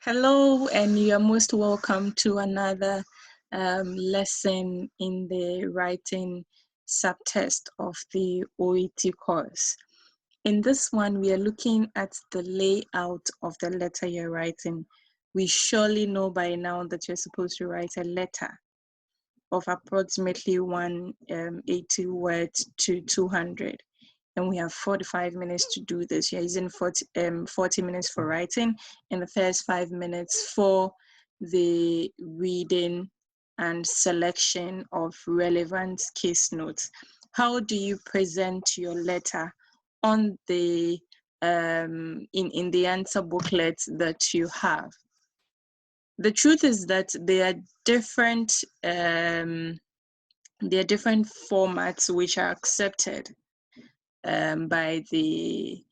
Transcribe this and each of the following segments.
Hello, and you are most welcome to another lesson in the writing subtest of the OET course. In this one, we are looking at the layout of the letter you're writing. We surely know by now that you're supposed to write a letter of approximately 180 words to 200. And we have 45 minutes to do this. You're using 40 minutes for writing and the first 5 minutes for the reading and selection of relevant case notes. How do you present your letter on the in the answer booklet that you have? The truth is that there are different formats which are accepted by the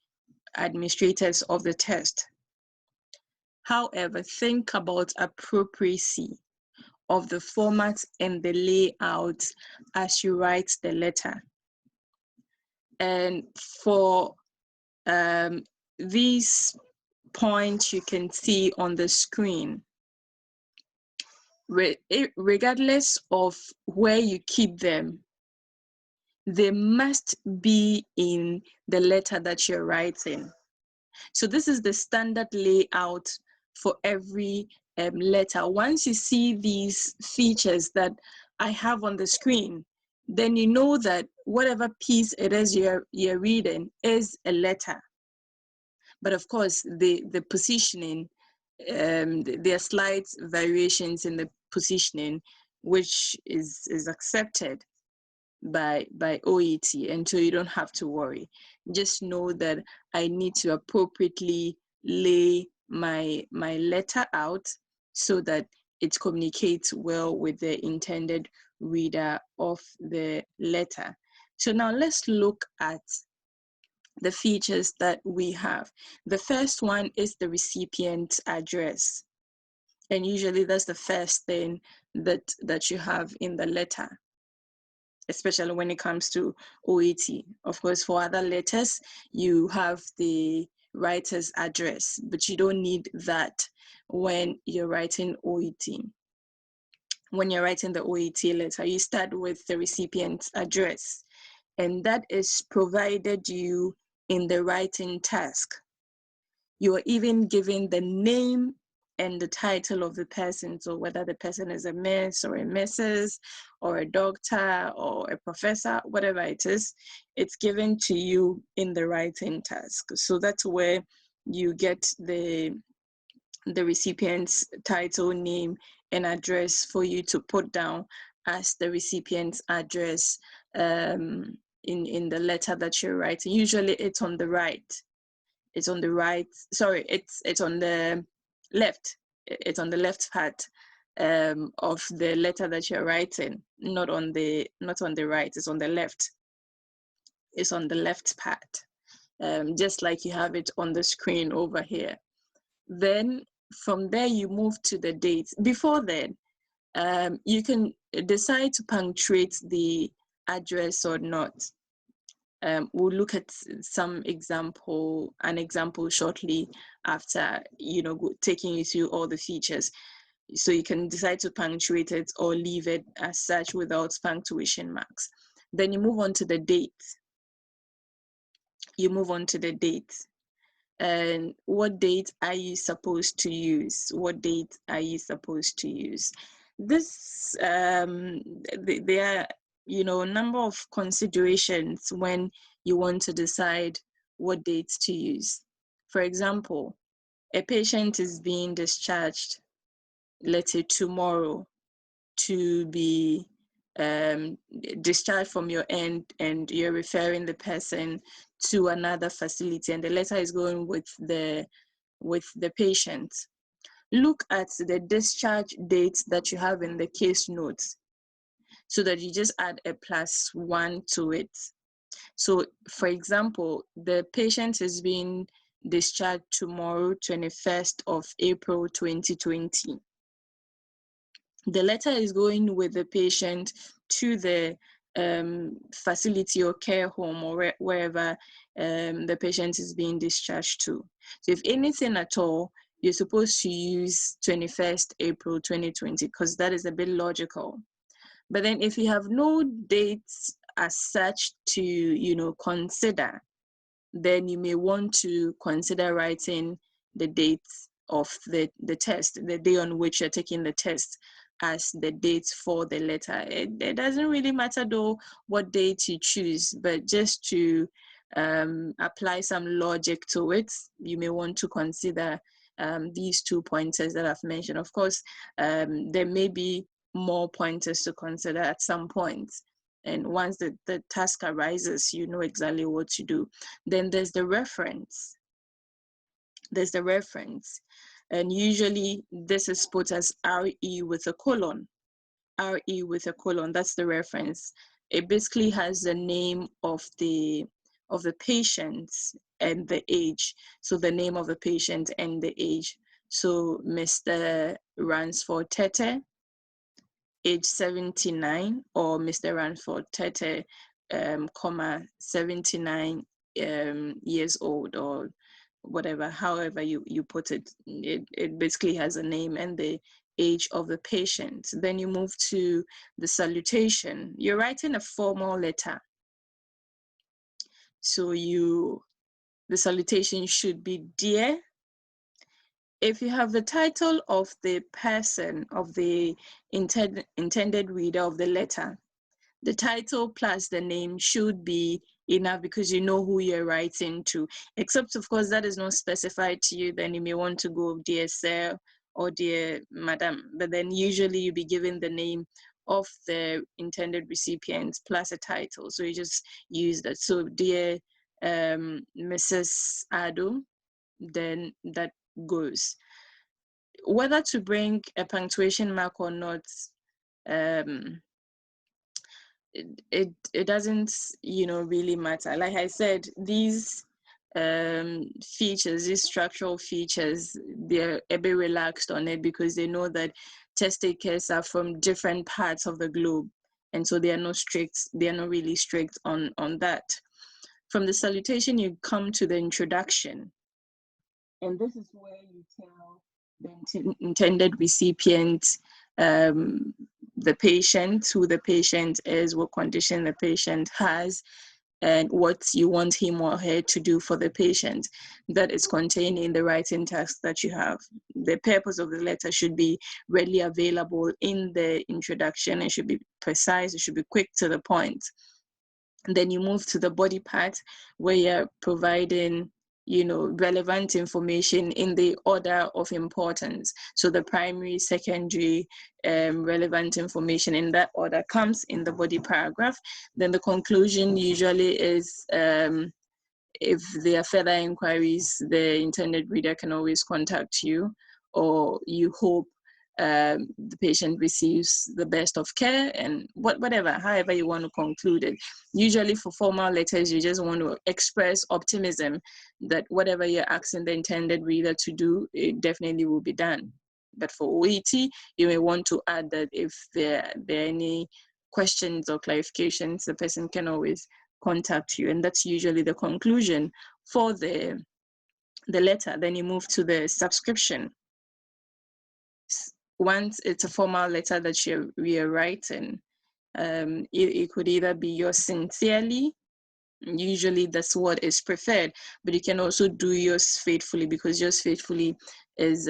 administrators of the test. However, think about appropriacy of the format and the layout as you write the letter. And for these points you can see on the screen, regardless of where you keep them, they must be in the letter that you're writing. So this is the standard layout for every letter. Once you see these features that I have on the screen, then you know that whatever piece it is you're reading is a letter. But of course, the positioning, there are slight variations in the positioning, which is accepted by OET, and so you don't have to worry. Just know that I need to appropriately lay my letter out so that it communicates well with the intended reader of the letter. So now let's look at the features that we have. The first one is the recipient address, and usually that's the first thing that you have in the letter, especially when it comes to OET. Of course, for other letters, you have the writer's address, but you don't need that when you're writing OET. When you're writing the OET letter, you start with the recipient's address, and that is provided you in the writing task. You are even given the name and the title of the person, so whether the person is a Miss or a Mrs. or a doctor or a professor, whatever it is, it's given to you in the writing task. So that's where you get the recipient's title, name, and address for you to put down as the recipient's address in the letter that you're writing. Usually it's on the right. It's on the right, sorry, it's on the left. It's on the left part of the letter that you're writing, not on the right. It's on the left. It's on the left part, just like you have it on the screen over here. Then from there you move to the dates. Before then, you can decide to punctuate the address or not. We'll look at an example shortly after, taking you through all the features. So you can decide to punctuate it or leave it as such without punctuation marks. Then you move on to the date. And what date are you supposed to use? This, there are, a number of considerations when you want to decide what dates to use. For example, a patient is being discharged, let's say tomorrow, to be discharged from your end, and you're referring the person to another facility, and the letter is going with the patient. Look at the discharge date that you have in the case notes, so that you just add a +1 to it. So, for example, the patient is being discharged tomorrow, 21st of April, 2020. The letter is going with the patient to the facility or care home or wherever the patient is being discharged to. So if anything at all, you're supposed to use 21st April 2020 because that is a bit logical. But then if you have no dates as such to, you know, consider, then you may want to consider writing the date of the test, the day on which you're taking the test, as the date for the letter. It doesn't really matter though what date you choose, but just to apply some logic to it, you may want to consider these 2 pointers that I've mentioned. Of course, there may be more pointers to consider at some point. And once the task arises, you know exactly what to do. Then there's the reference. There's the reference. And usually this is put as RE with a colon. RE with a colon, that's the reference. It basically has the name of the patient and the age. So the name of the patient and the age. So Mr. Ransford Tete, age 79, or Mr. Ransford Tete, 79 years old, or whatever, however you put it. It basically has a name and the age of the patient. Then you move to the salutation. You're writing a formal letter. So the salutation should be dear. If you have the title of the person, of the intended reader of the letter, the title plus the name should be enough because you know who you're writing to. Except, of course, that is not specified to you, then you may want to go dear sir or dear madam. But then usually you'll be given the name of the intended recipient plus a title. So you just use that. So dear Mrs. Ado, then that goes. Whether to bring a punctuation mark or not, it doesn't, you know, really matter. Like I said, these features, these structural features, they're a bit relaxed on it because they know that test takers are from different parts of the globe, and so they are not really strict on that. From the salutation, you come to the introduction, and this is where you tell the intended recipient the patient, who the patient is, what condition the patient has, and what you want him or her to do for the patient. That is contained in the writing task that you have. The purpose of the letter should be readily available in the introduction. It should be precise, it should be quick to the point. And then you move to the body part where you're providing, you know, relevant information in the order of importance. So the primary, secondary, relevant information in that order comes in the body paragraph. Then the conclusion usually is, if there are further inquiries, the intended reader can always contact you, or you hope the patient receives the best of care, and whatever, however you want to conclude it. Usually for formal letters, you just want to express optimism that whatever you're asking the intended reader to do, it definitely will be done. But for OET, you may want to add that if there are any questions or clarifications, the person can always contact you, and that's usually the conclusion for the letter. Then you move to the subscription. Once it's a formal letter that we are writing, it could either be yours sincerely. Usually that's what is preferred, but you can also do yours faithfully, because yours faithfully is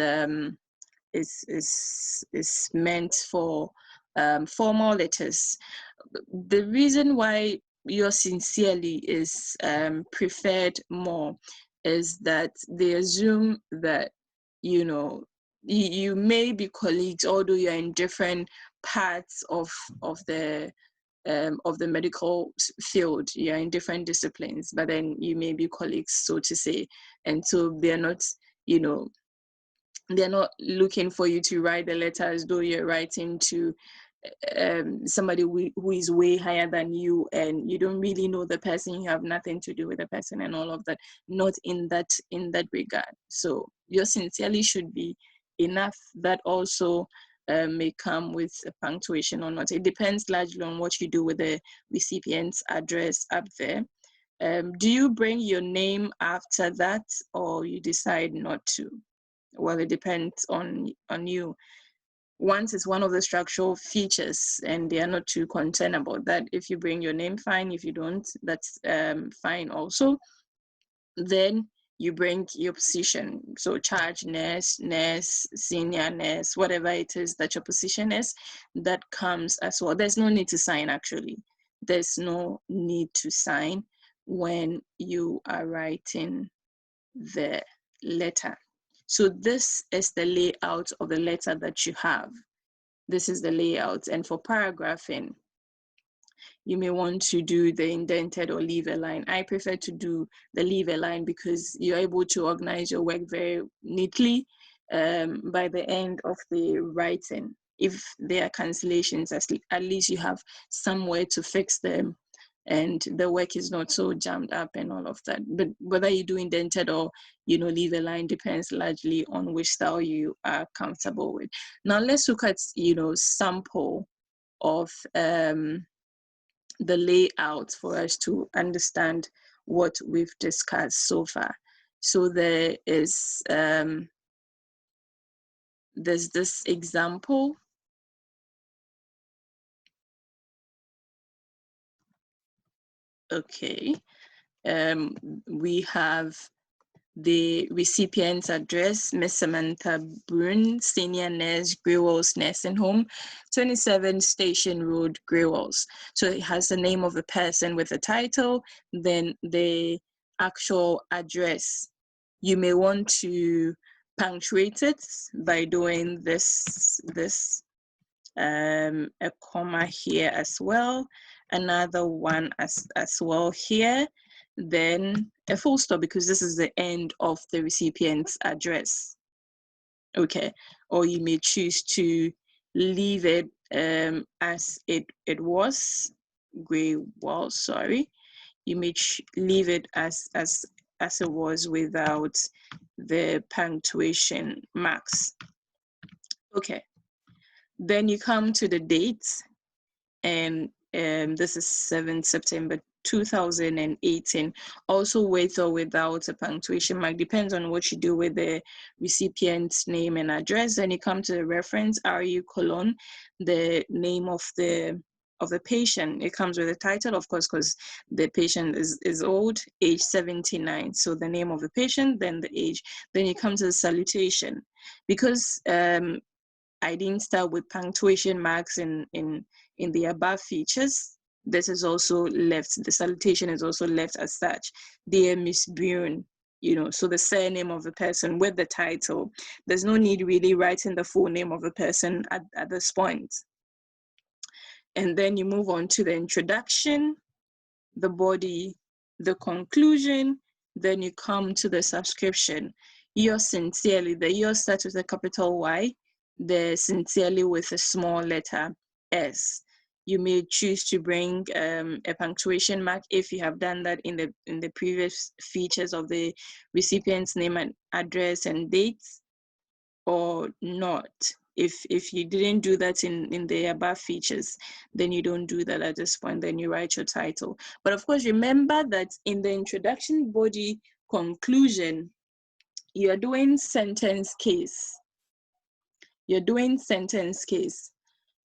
meant for formal letters. The reason why yours sincerely is preferred more is that they assume that, you know, you may be colleagues, although you're in different parts of the medical field. You're in different disciplines, but then you may be colleagues, so to say. And so they're not, you know, they're not looking for you to write the letter as though you're writing to somebody who is way higher than you, and you don't really know the person, you have nothing to do with the person and all of that. Not in that regard. So your sincerely should be enough. That also may come with a punctuation or not. It depends largely on what you do with the recipient's address up there. Do you bring your name after that, or you decide not to? well, it depends on you. Once it's one of the structural features and they are not too concerned about that, if you bring your name, fine. If you don't, that's fine also. Then you bring your position. So charge nurse, senior nurse, whatever it is that your position is, that comes as well. There's no need to sign, actually. There's no need to sign when you are writing the letter. So this is the layout of the letter that you have. This is the layout. And for paragraphing, you may want to do the indented or leave a line. I prefer to do the leave a line because you're able to organize your work very neatly by the end of the writing. If there are cancellations, at least you have somewhere to fix them and the work is not so jammed up and all of that. But whether you do indented or, leave a line depends largely on which style you are comfortable with. Now let's look at, sample of the layout for us to understand what we've discussed so far. So there is there's this example. Okay, we have the recipient's address, Miss Samantha Brune, Senior Nurse, Greywells Nursing Home, 27 Station Road, Greywells. So it has the name of the person with the title, then the actual address. You may want to punctuate it by doing this a comma here as well, another one as well here, then a full stop because this is the end of the recipient's address. Okay, or you may choose to leave it as it was, Greywells, sorry. You may leave it as it was without the punctuation marks. Okay, then you come to the dates, and this is 7 September 2018, also with or without a punctuation mark, depends on what you do with the recipient's name and address. Then you come to the reference, RU colon, the name of the patient. It comes with a title, of course, because the patient is old, age 79. So the name of the patient, then the age. Then you come to the salutation. Because I didn't start with punctuation marks in the above features, this is also left, the salutation is also left as such. Dear Miss Brune, so the surname of the person with the title. There's no need really writing the full name of the person at this point. And then you move on to the introduction, the body, the conclusion, then you come to the subscription. Yours sincerely, the yours starts with a capital Y, the sincerely with a small letter S. You may choose to bring a punctuation mark if you have done that in the previous features of the recipient's name and address and dates, or not. If you didn't do that in the above features, then you don't do that at this point, then you write your title. But of course, remember that in the introduction, body, conclusion, you're doing sentence case. You're doing sentence case.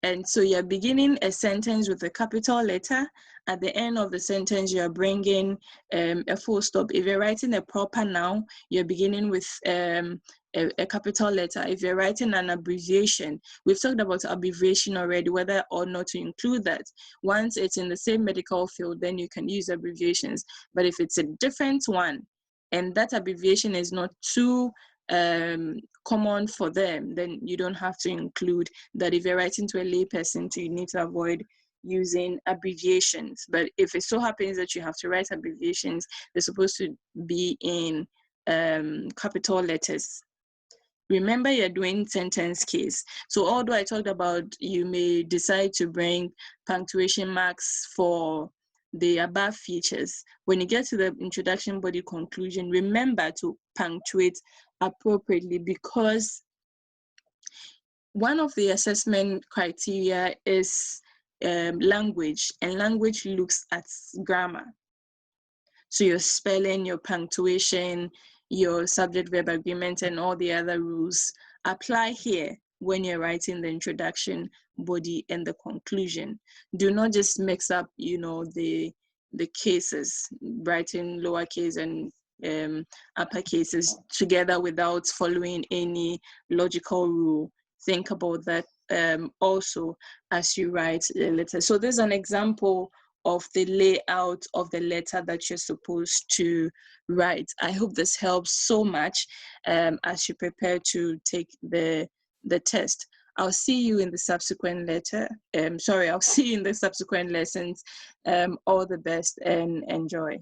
And so you're beginning a sentence with a capital letter. At the end of the sentence, you're bringing a full stop. If you're writing a proper noun, you're beginning with a capital letter. If you're writing an abbreviation, we've talked about abbreviation already, whether or not to include that. Once it's in the same medical field, then you can use abbreviations. But if it's a different one, and that abbreviation is not too common for them, then you don't have to include that. If you're writing to a lay person, you need to avoid using abbreviations. But if it so happens that you have to write abbreviations, they're supposed to be in capital letters. Remember, you're doing sentence case. So although I talked about you may decide to bring punctuation marks for the above features, when you get to the introduction, body, conclusion, remember to punctuate appropriately, because one of the assessment criteria is language, and language looks at grammar. So your spelling, your punctuation, your subject-verb agreement and all the other rules apply here when you're writing the introduction, body, and the conclusion. Do not just mix up, the cases, writing lowercase and upper cases together without following any logical rule. Think about that also as you write the letter. So this is an example of the layout of the letter that you're supposed to write. I hope this helps so much as you prepare to take the test. I'll see you in the subsequent I'll see you in the subsequent lessons. All the best and enjoy.